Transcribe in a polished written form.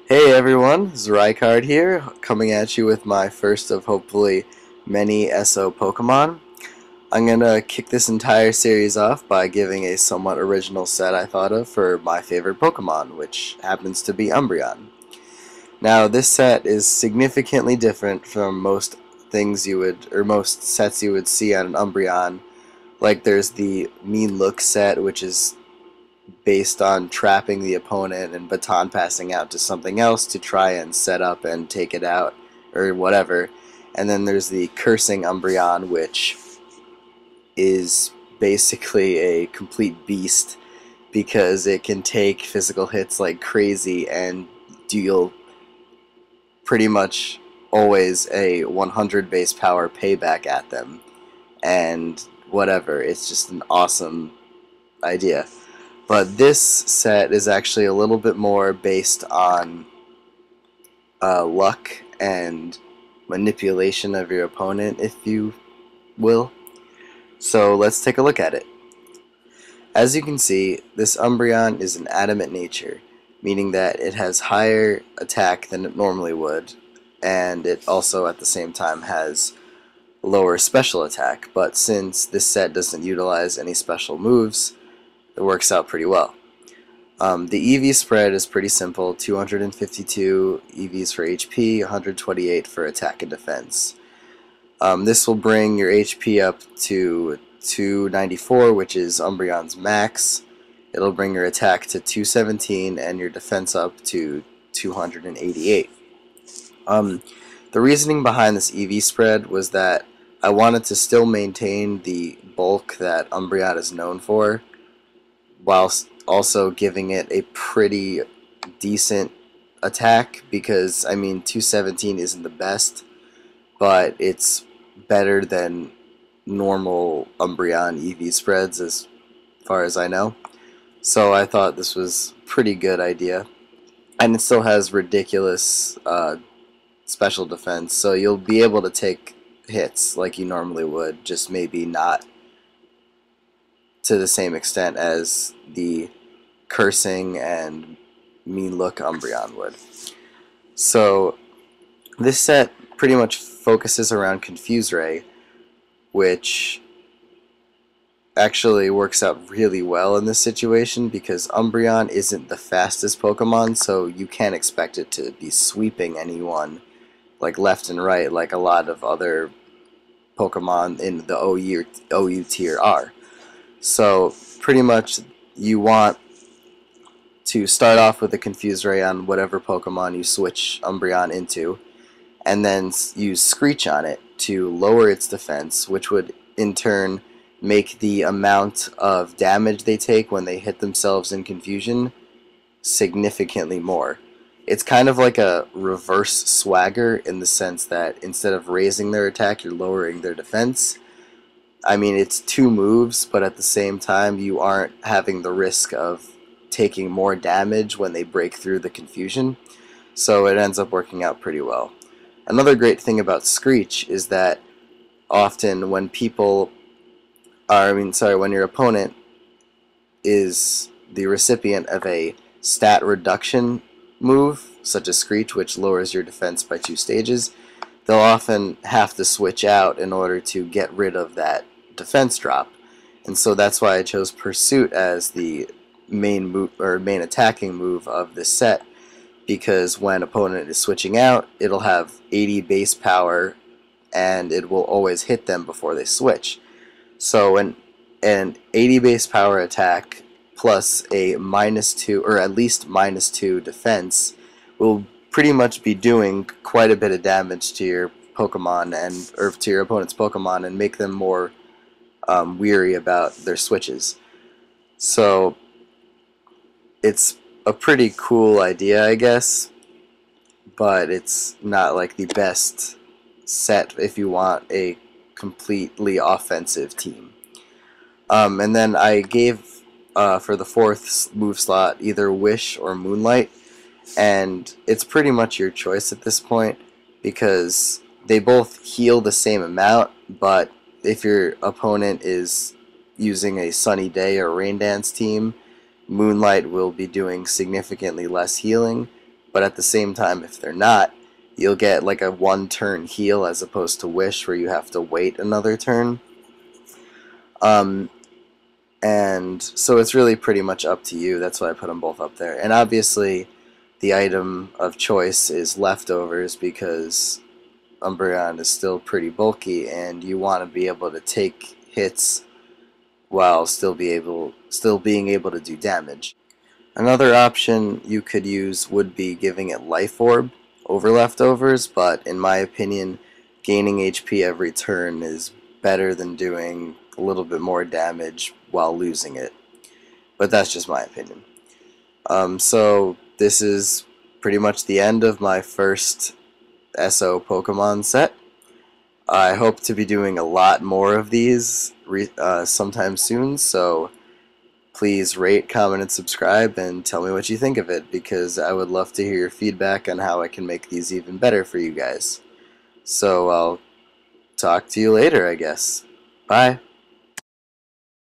Hey everyone, Zrykard here, coming at you with my first of hopefully many SO Pokemon. I'm gonna kick this entire series off by giving a somewhat original set I thought of for my favorite Pokemon, which happens to be Umbreon. Now, this set is significantly different from most sets you would see on an Umbreon. Like, there's the Mean Look set, which is based on trapping the opponent and baton passing out to something else to try and set up and take it out or whatever. And then there's the Cursing Umbreon, which is basically a complete beast because it can take physical hits like crazy and deal pretty much always a 100 base power payback at them. And whatever, it's just an awesome idea. But this set is actually a little bit more based on luck and manipulation of your opponent, if you will. So let's take a look at it. As you can see, this Umbreon is an adamant nature, meaning that it has higher attack than it normally would, and it also at the same time has lower special attack. But since this set doesn't utilize any special moves, it works out pretty well. The EV spread is pretty simple, 252 EVs for HP, 128 for attack and defense. This will bring your HP up to 294, which is Umbreon's max. It'll bring your attack to 217 and your defense up to 288. The reasoning behind this EV spread was that I wanted to still maintain the bulk that Umbreon is known for, whilst also giving it a pretty decent attack, because, I mean, 217 isn't the best, but it's better than normal Umbreon EV spreads as far as I know. So I thought this was a pretty good idea. And it still has ridiculous special defense, so you'll be able to take hits like you normally would, just maybe not to the same extent as the Cursing and Mean Look Umbreon would. So this set pretty much focuses around Confuse Ray, which actually works out really well in this situation because Umbreon isn't the fastest Pokemon, so you can't expect it to be sweeping anyone like left and right like a lot of other Pokemon in the OU tier are. So pretty much you want to start off with a Confuse Ray on whatever Pokemon you switch Umbreon into, and then use Screech on it to lower its defense, which would in turn make the amount of damage they take when they hit themselves in confusion significantly more. It's kind of like a reverse Swagger in the sense that instead of raising their attack, you're lowering their defense. I mean, it's two moves, but at the same time, you aren't having the risk of taking more damage when they break through the confusion, so it ends up working out pretty well. Another great thing about Screech is that often when when your opponent is the recipient of a stat reduction move, such as Screech, which lowers your defense by 2 stages, they'll often have to switch out in order to get rid of that defense drop. And so that's why I chose Pursuit as the main move or main attacking move of this set, because when opponent is switching out, it'll have 80 base power and it will always hit them before they switch. So an 80 base power attack plus a -2 or at least -2 defense will pretty much be doing quite a bit of damage to your Pokemon or to your opponent's Pokemon and make them more weary about their switches. So it's a pretty cool idea, I guess, but it's not like the best set if you want a completely offensive team. And then I gave for the 4th move slot either Wish or Moonlight, and it's pretty much your choice at this point because they both heal the same amount, but if your opponent is using a Sunny Day or Rain Dance team, Moonlight will be doing significantly less healing, but at the same time, if they're not, you'll get like a one-turn heal as opposed to Wish, where you have to wait another turn. Um, and so it's really pretty much up to you. That's why I put them both up there. And obviously, the item of choice is Leftovers, because Umbreon is still pretty bulky, and you want to be able to take hits while still being able to do damage. Another option you could use would be giving it Life Orb over Leftovers, but in my opinion, gaining HP every turn is better than doing a little bit more damage while losing it. But that's just my opinion. So this is pretty much the end of my first SO Pokemon set. I hope to be doing a lot more of these sometime soon, so please rate, comment, and subscribe, and tell me what you think of it, because I would love to hear your feedback on how I can make these even better for you guys. So I'll talk to you later, I guess. Bye.